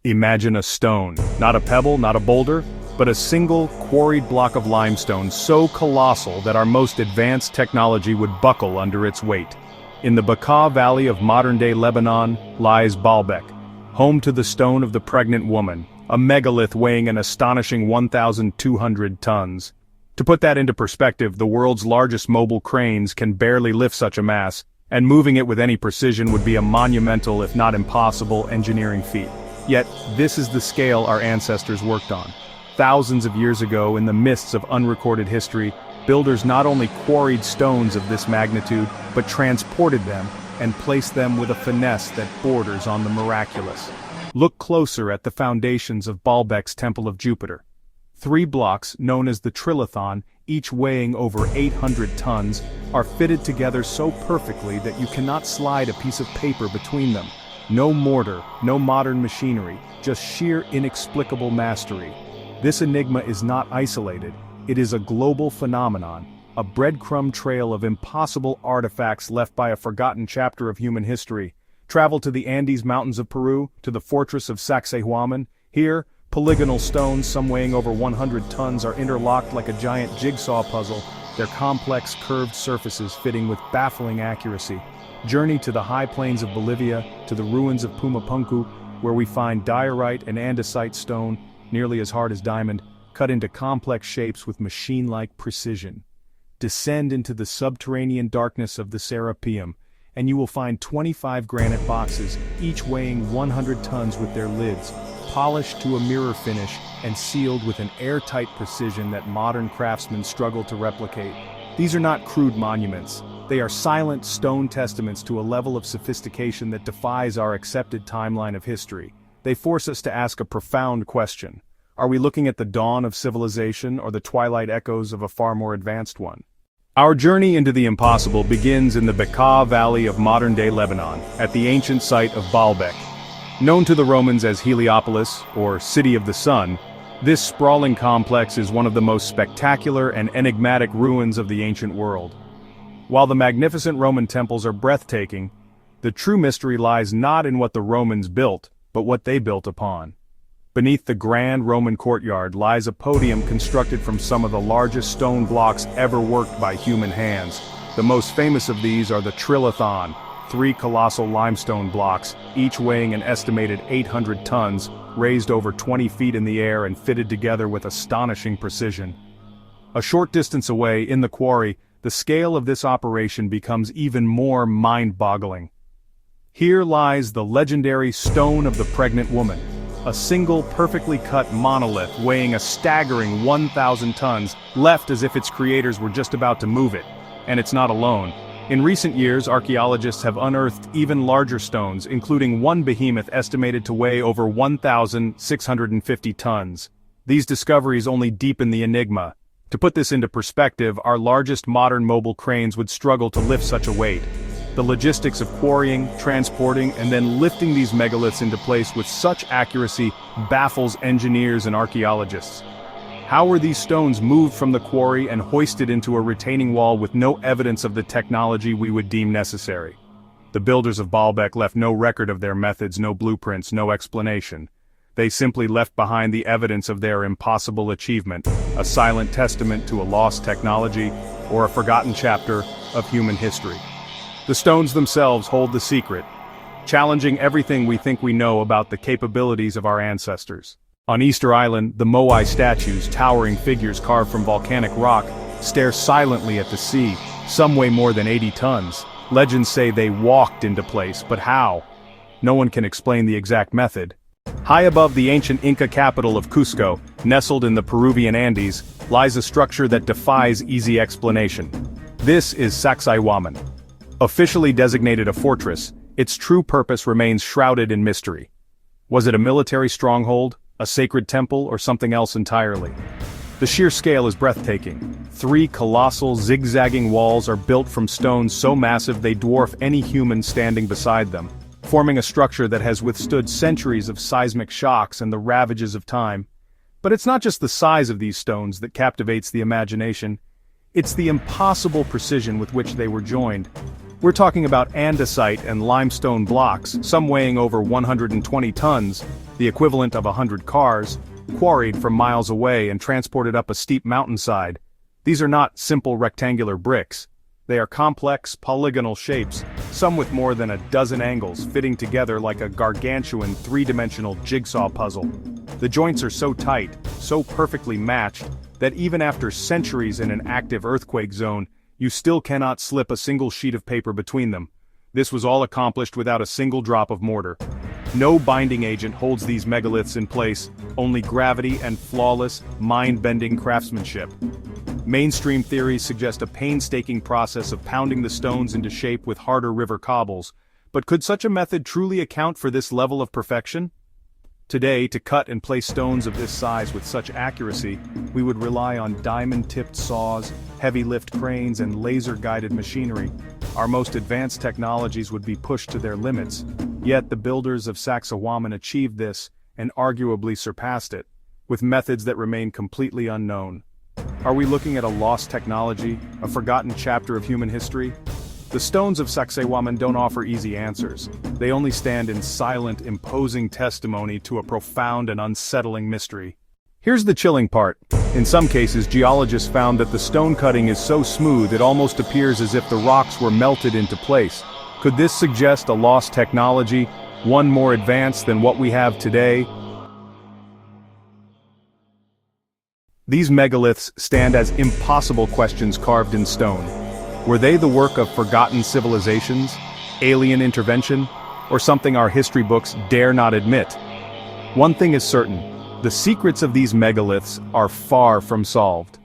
Imagine a stone, not a pebble, not a boulder, but a single, quarried block of limestone so colossal that our most advanced technology would buckle under its weight. In the Bekaa Valley of modern-day Lebanon lies Baalbek, home to the stone of the pregnant woman, a megalith weighing an astonishing 1,200 tons. To put that into perspective, the world's largest mobile cranes can barely lift such a mass, and moving it with any precision would be a monumental, if not impossible, engineering feat. Yet, this is the scale our ancestors worked on. Thousands of years ago, in the mists of unrecorded history, builders not only quarried stones of this magnitude, but transported them and placed them with a finesse that borders on the miraculous. Look closer at the foundations of Baalbek's Temple of Jupiter. 3 blocks, known as the trilithon, each weighing over 800 tons, are fitted together so perfectly that you cannot slide a piece of paper between them. No mortar, no modern machinery, just sheer inexplicable mastery. This enigma is not isolated, it is a global phenomenon, a breadcrumb trail of impossible artifacts left by a forgotten chapter of human history. Travel to the Andes Mountains of Peru, to the fortress of Sacsayhuaman. Here, polygonal stones, some weighing over 100 tons, are interlocked like a giant jigsaw puzzle, their complex curved surfaces fitting with baffling accuracy. Journey to the high plains of Bolivia, to the ruins of Pumapunku, where we find diorite and andesite stone, nearly as hard as diamond, cut into complex shapes with machine-like precision. Descend into the subterranean darkness of the Serapeum, and you will find 25 granite boxes, each weighing 100 tons with their lids, polished to a mirror finish and sealed with an airtight precision that modern craftsmen struggle to replicate. These are not crude monuments. They are silent stone testaments to a level of sophistication that defies our accepted timeline of history. They force us to ask a profound question. Are we looking at the dawn of civilization or the twilight echoes of a far more advanced one? Our journey into the impossible begins in the Bekaa Valley of modern-day Lebanon, at the ancient site of Baalbek. Known to the Romans as Heliopolis, or City of the Sun, this sprawling complex is one of the most spectacular and enigmatic ruins of the ancient world. While the magnificent Roman temples are breathtaking, the true mystery lies not in what the Romans built, but what they built upon. Beneath the grand Roman courtyard lies a podium constructed from some of the largest stone blocks ever worked by human hands. The most famous of these are the trilithon, 3 colossal limestone blocks, each weighing an estimated 800 tons, raised over 20 feet in the air and fitted together with astonishing precision. A short distance away, in the quarry, the scale of this operation becomes even more mind-boggling. Here lies the legendary Stone of the Pregnant Woman, a single perfectly cut monolith weighing a staggering 1,000 tons, left as if its creators were just about to move it. And it's not alone. In recent years, archaeologists have unearthed even larger stones, including one behemoth estimated to weigh over 1,650 tons. These discoveries only deepen the enigma. To put this into perspective, our largest modern mobile cranes would struggle to lift such a weight. The logistics of quarrying, transporting, and then lifting these megaliths into place with such accuracy baffles engineers and archaeologists. How were these stones moved from the quarry and hoisted into a retaining wall with no evidence of the technology we would deem necessary? The builders of Baalbek left no record of their methods, no blueprints, no explanation. They simply left behind the evidence of their impossible achievement, a silent testament to a lost technology or a forgotten chapter of human history. The stones themselves hold the secret, challenging everything we think we know about the capabilities of our ancestors. On Easter Island, the moai statues, towering figures carved from volcanic rock, stare silently at the sea. Some weigh more than 80 tons. Legends say they walked into place, but how? No one can explain the exact method. High above the ancient Inca capital of Cusco, nestled in the Peruvian Andes, lies a structure that defies easy explanation. This is Sacsayhuaman. Officially designated a fortress, its true purpose remains shrouded in mystery. Was it a military stronghold, a sacred temple, or something else entirely? The sheer scale is breathtaking. 3 colossal, zigzagging walls are built from stones so massive they dwarf any human standing beside them, forming a structure that has withstood centuries of seismic shocks and the ravages of time. But it's not just the size of these stones that captivates the imagination. It's the impossible precision with which they were joined. We're talking about andesite and limestone blocks, some weighing over 120 tons, the equivalent of 100 cars, quarried from miles away and transported up a steep mountainside. These are not simple rectangular bricks. They are complex, polygonal shapes, some with more than a dozen angles fitting together like a gargantuan three-dimensional jigsaw puzzle. The joints are so tight, so perfectly matched, that even after centuries in an active earthquake zone, you still cannot slip a single sheet of paper between them. This was all accomplished without a single drop of mortar. No binding agent holds these megaliths in place, only gravity and flawless, mind-bending craftsmanship. Mainstream theories suggest a painstaking process of pounding the stones into shape with harder river cobbles, but could such a method truly account for this level of perfection? Today, to cut and place stones of this size with such accuracy, we would rely on diamond-tipped saws, heavy-lift cranes and laser-guided machinery. Our most advanced technologies would be pushed to their limits, yet the builders of Sacsayhuaman achieved this, and arguably surpassed it, with methods that remain completely unknown. Are we looking at a lost technology, a forgotten chapter of human history? The stones of Sacsayhuaman don't offer easy answers. They only stand in silent, imposing testimony to a profound and unsettling mystery. Here's the chilling part. In some cases, geologists found that the stone cutting is so smooth it almost appears as if the rocks were melted into place. Could this suggest a lost technology, one more advanced than what we have today? These megaliths stand as impossible questions carved in stone. Were they the work of forgotten civilizations, alien intervention, or something our history books dare not admit? One thing is certain, the secrets of these megaliths are far from solved.